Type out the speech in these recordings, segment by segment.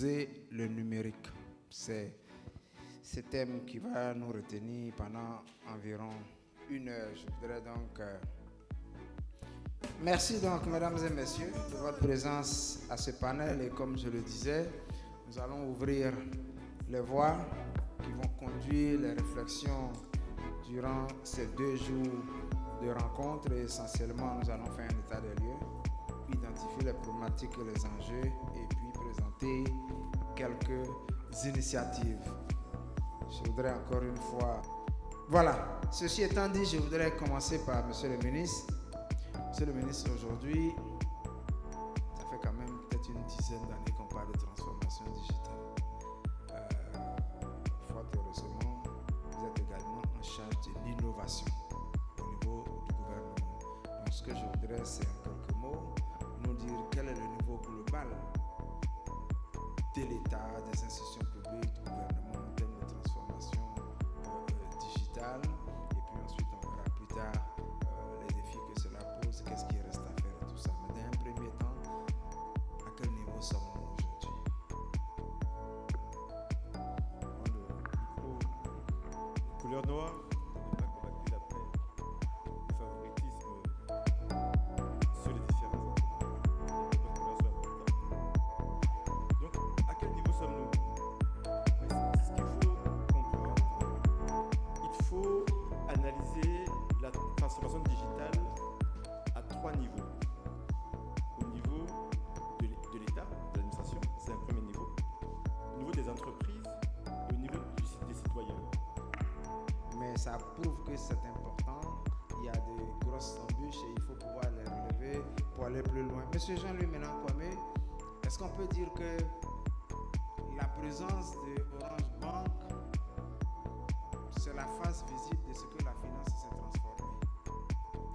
oser le numérique. C'est ce thème qui va nous retenir pendant environ 1 heure. Je voudrais donc... Merci donc, mesdames et messieurs, de votre présence à ce panel. Et comme je le disais, nous allons ouvrir les voies qui vont conduire les réflexions durant ces 2 jours de rencontre. Et essentiellement, nous allons faire un état des lieux, identifier les problématiques et les enjeux, et puis présenter quelques initiatives. Je voudrais encore une fois... Voilà, ceci étant dit, je voudrais commencer par Monsieur le ministre. Monsieur le ministre, aujourd'hui, ça fait quand même peut-être une dizaine d'années qu'on parle de transformation digitale. Fort heureusement, vous êtes également en charge de l'innovation au niveau du gouvernement. Donc ce que je voudrais, c'est en quelques mots, nous dire quel est le niveau global de l'État, des institutions publiques, du gouvernement en termes de transformation digitale. Et puis ensuite, on verra plus tard les défis que cela pose, qu'est-ce qui reste à faire et tout ça. Mais dans un premier temps, à quel niveau sommes-nous aujourd'hui? Couleur noire, on a combattu l'après le favoritisme sur les différents donc, à quel niveau sommes-nous? Ce qu'il faut comprendre, il faut analyser la transformation digitale à 3 niveaux. Au niveau de l'État, de l'administration, c'est un premier niveau. Au niveau des entreprises et au niveau des citoyens. Mais ça prouve que c'est important. Il y a de grosses embûches et il faut pouvoir les relever pour aller plus loin. Monsieur Jean-Louis Ménan-Kwame, est-ce qu'on peut dire que la présence de Orange Bank, c'est la face visible de ce que la finance s'est transformée?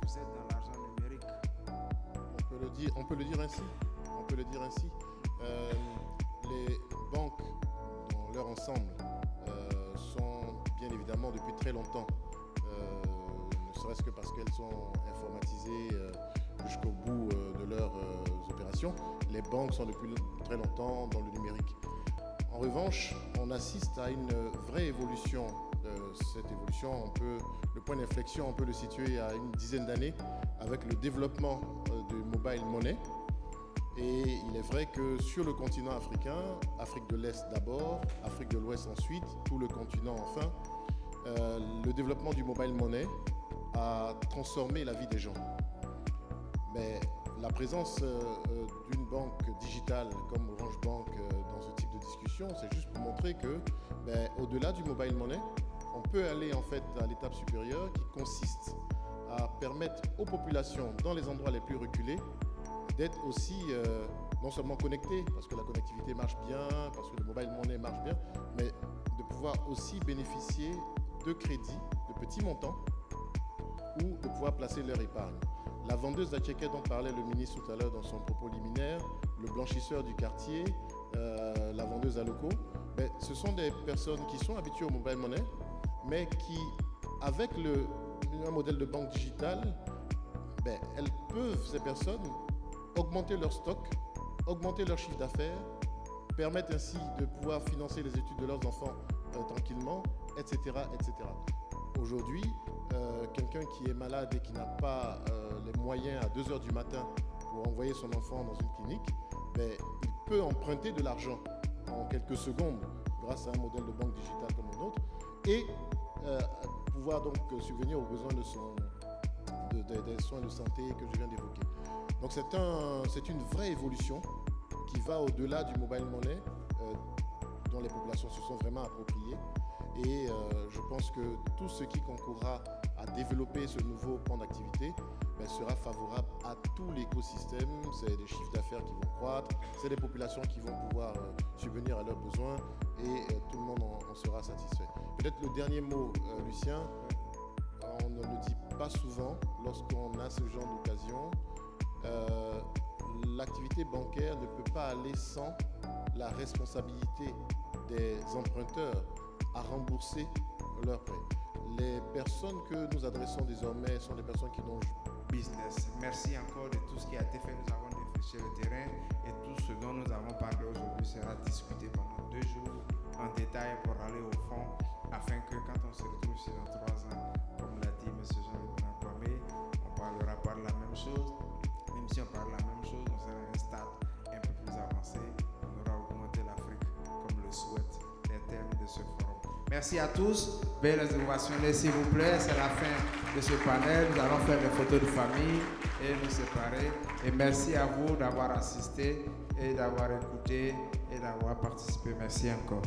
Vous êtes dans l'argent numérique. On peut le dire ainsi. Les banques, dans leur ensemble, sont bien évidemment depuis très longtemps, ne serait-ce que parce qu'elles sont informatisées jusqu'au bout de leurs opérations. Les banques sont depuis très longtemps dans le numérique. En revanche, on assiste à une vraie évolution. Cette évolution, le point d'inflexion, on peut le situer à une dizaine d'années avec le développement du mobile money. Et il est vrai que sur le continent africain, Afrique de l'Est d'abord, Afrique de l'Ouest ensuite, tout le continent enfin, le développement du mobile money a transformé la vie des gens. Mais la présence d'une banque digitale comme Orange Bank dans ce type de discussion, c'est juste pour montrer que, au-delà du mobile money, on peut aller en fait à l'étape supérieure qui consiste à permettre aux populations dans les endroits les plus reculés d'être aussi non seulement connectés, parce que la connectivité marche bien, parce que le mobile money marche bien, mais de pouvoir aussi bénéficier de crédits de petits montants ou de pouvoir placer leur épargne. La vendeuse d'Attiéké dont parlait le ministre tout à l'heure dans son propos liminaire, le blanchisseur du quartier, la vendeuse à locaux, ce sont des personnes qui sont habituées au mobile money, mais qui, avec un modèle de banque digitale, elles peuvent, ces personnes, augmenter leur stock, augmenter leur chiffre d'affaires, permettre ainsi de pouvoir financer les études de leurs enfants tranquillement, etc., etc. Aujourd'hui, quelqu'un qui est malade et qui n'a pas les moyens à 2 h du matin pour envoyer son enfant dans une clinique, il peut emprunter de l'argent en quelques secondes grâce à un modèle de banque digitale comme le nôtre et pouvoir donc subvenir aux besoins des soins de santé que je viens d'évoquer. Donc c'est une vraie évolution qui va au-delà du mobile money dont les populations se sont vraiment appropriées. Et je pense que tout ce qui concourra à développer ce nouveau pan d'activité sera favorable à tout l'écosystème. C'est des chiffres d'affaires qui vont croître, c'est des populations qui vont pouvoir subvenir à leurs besoins et tout le monde en sera satisfait. Peut-être le dernier mot, Lucien, on ne le dit pas souvent lorsqu'on a ce genre d'occasion. L'activité bancaire ne peut pas aller sans la responsabilité des emprunteurs à rembourser leurs prêts. Les personnes que nous adressons désormais sont des personnes qui n'ont business. Merci encore de tout ce qui a été fait. Nous avons sur le terrain et tout ce dont nous avons parlé aujourd'hui sera discuté pendant 2 jours en détail pour aller au fond afin que quand on se retrouve sur dans 3 ans, comme l'a dit M. Jean-Luc Kwame, on parlera pas de la même chose. Même si on parle de la même chose, on sera à un stade un peu plus avancé. On aura augmenté l'Afrique comme le souhaitent les termes de ce forum. Merci à tous. Veuillez les ovationner s'il vous plaît. C'est la fin de ce panel. Nous allons faire des photos de famille et nous séparer. Et merci à vous d'avoir assisté et d'avoir écouté et d'avoir participé. Merci encore.